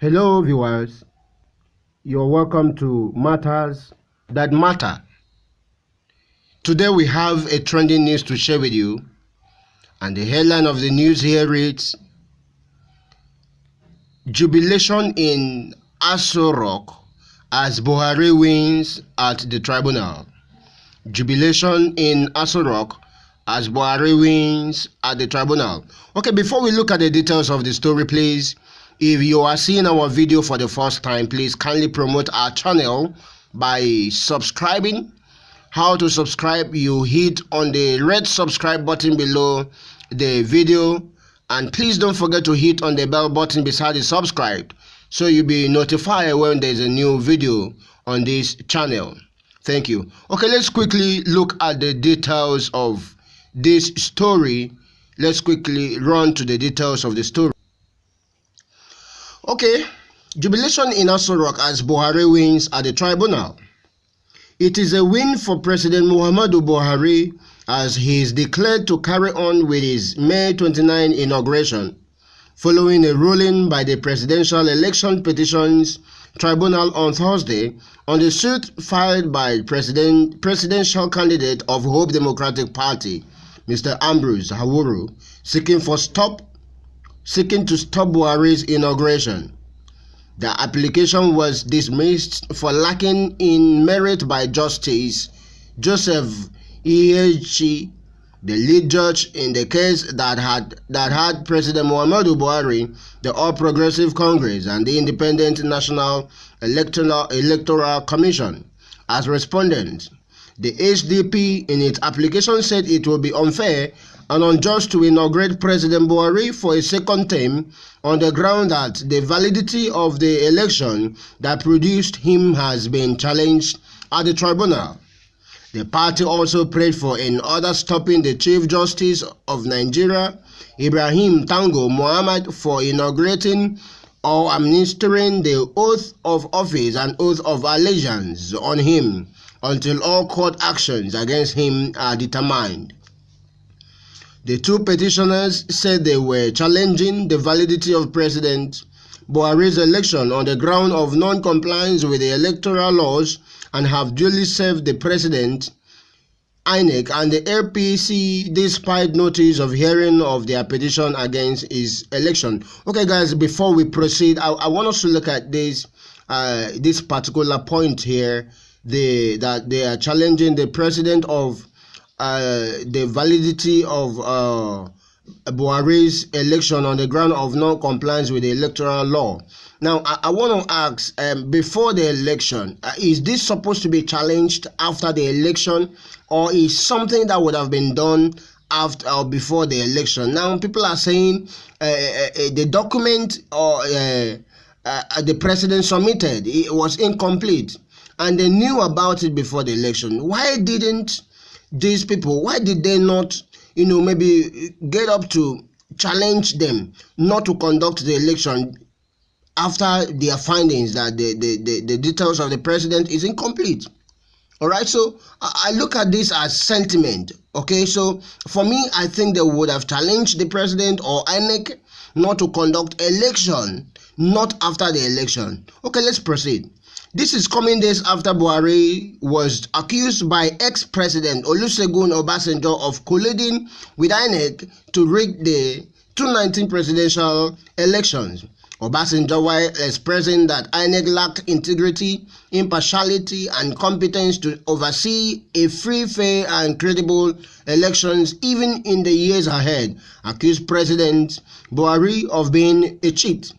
Hello viewers, you're welcome to Matters That Matter. Today we have a trending news to share with you, and the headline of the news here reads, Jubilation in Aso Rock as Buhari wins at the tribunal. Jubilation in Aso Rock as Buhari wins at the tribunal. Okay, before we look at the details of the story, please, if you are seeing our video for the first time, please kindly promote our channel by subscribing. How to subscribe? You hit on the red subscribe button below the video, and please don't forget to hit on the bell button beside the subscribe so you'll be notified when there's a new video on this channel. Thank you. Okay, let's quickly look at the details of this story. Let's quickly run to the details of the story. Okay, jubilation in Aso Rock as Buhari wins at the tribunal. It is a win for President Muhammadu Buhari as he is declared to carry on with his May 29 inauguration, following a ruling by the Presidential Election Petitions Tribunal on Thursday on the suit filed by presidential candidate of Hope Democratic Party, Mr. Ambrose Aworu, seeking to stop Buhari's inauguration. The application was dismissed for lacking in merit by Justice Joseph Ikyechi, the lead judge in the case that had President Muhammadu Buhari, the All Progressive Congress, and the Independent National Electoral Commission as respondents. The HDP in its application said it will be unfair and unjust to inaugurate President Buhari for a second term on the ground that the validity of the election that produced him has been challenged at the tribunal. The party also prayed for an order stopping the Chief Justice of Nigeria, Ibrahim Tanko Mohammad, for inaugurating or administering the oath of office and oath of allegiance on him until all court actions against him are determined. The two petitioners said they were challenging the validity of President Buhari's election on the ground of non-compliance with the electoral laws and have duly served the President, INEC, and the APC despite notice of hearing of their petition against his election. Okay, guys, before we proceed, I want us to look at this particular point here, that they are challenging the President of the validity of Buhari's election on the ground of non-compliance with the electoral law. Now, I want to ask, before the election, is this supposed to be challenged after the election, or is something that would have been done after or before the election? Now, people are saying the document or the president submitted, it was incomplete, and they knew about it before the election. Why didn't these people, why did they not, maybe get up to challenge them not to conduct the election after their findings that the details of the president is incomplete? All right, so I look at this as sentiment. Okay, so for me, I think they would have challenged the president or INEC not to conduct election, not after the election. Okay, let's proceed. This is coming days after Buhari was accused by ex-president Olusegun Obasanjo of colluding with INEC to rig the 2019 presidential elections. Obasanjo, while expressing that INEC lacked integrity, impartiality, and competence to oversee a free, fair, and credible elections even in the years ahead, accused President Buhari of being a cheat.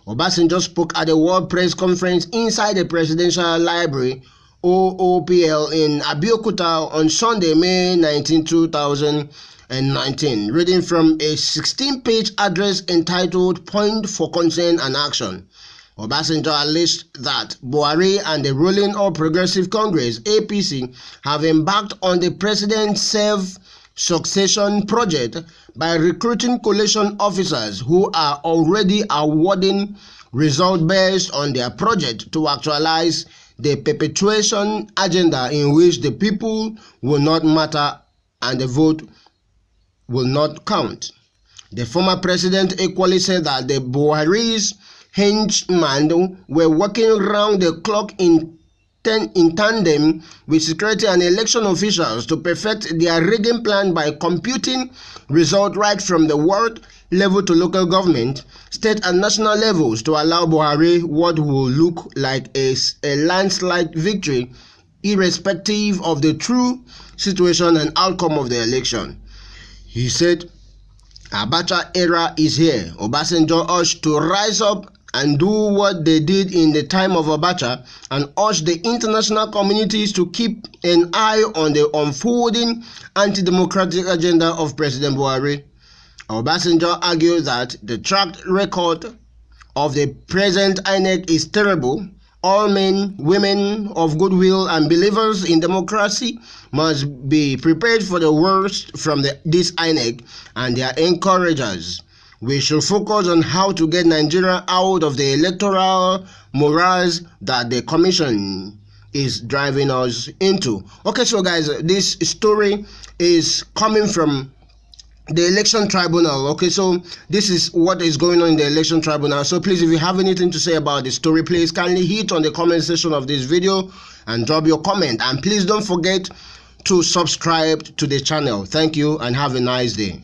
Obasanjo spoke at a World Press Conference inside the Presidential Library, OOPL, in Abeokuta on Sunday, May 19, 2019, reading from a 16-page address entitled Point for Concern and Action. Obasanjo alleged that Buhari and the ruling All Progressive Congress, APC, have embarked on the president's self-succession project by recruiting coalition officers who are already awarding results based on their project to actualize the perpetuation agenda in which the people will not matter and the vote will not count. The former president equally said that the Buhari's henchmen were working round the clock in tandem with security and election officials to perfect their rigging plan by computing results right from the ward level to local government, state and national levels to allow Buhari what will look like a landslide victory, irrespective of the true situation and outcome of the election. He said, Abacha era is here. Obasanjo urged to rise up and do what they did in the time of Abacha and urge the international communities to keep an eye on the unfolding anti-democratic agenda of President Buhari. Obasanjo argued that the track record of the present INEC is terrible. All men, women of goodwill and believers in democracy must be prepared for the worst from this INEC and their encouragers. We should focus on how to get Nigeria out of the electoral morass that the commission is driving us into. Okay, so guys, this story is coming from the election tribunal. Okay, so this is what is going on in the election tribunal. So please, if you have anything to say about the story, please kindly hit on the comment section of this video and drop your comment. And please don't forget to subscribe to the channel. Thank you and have a nice day.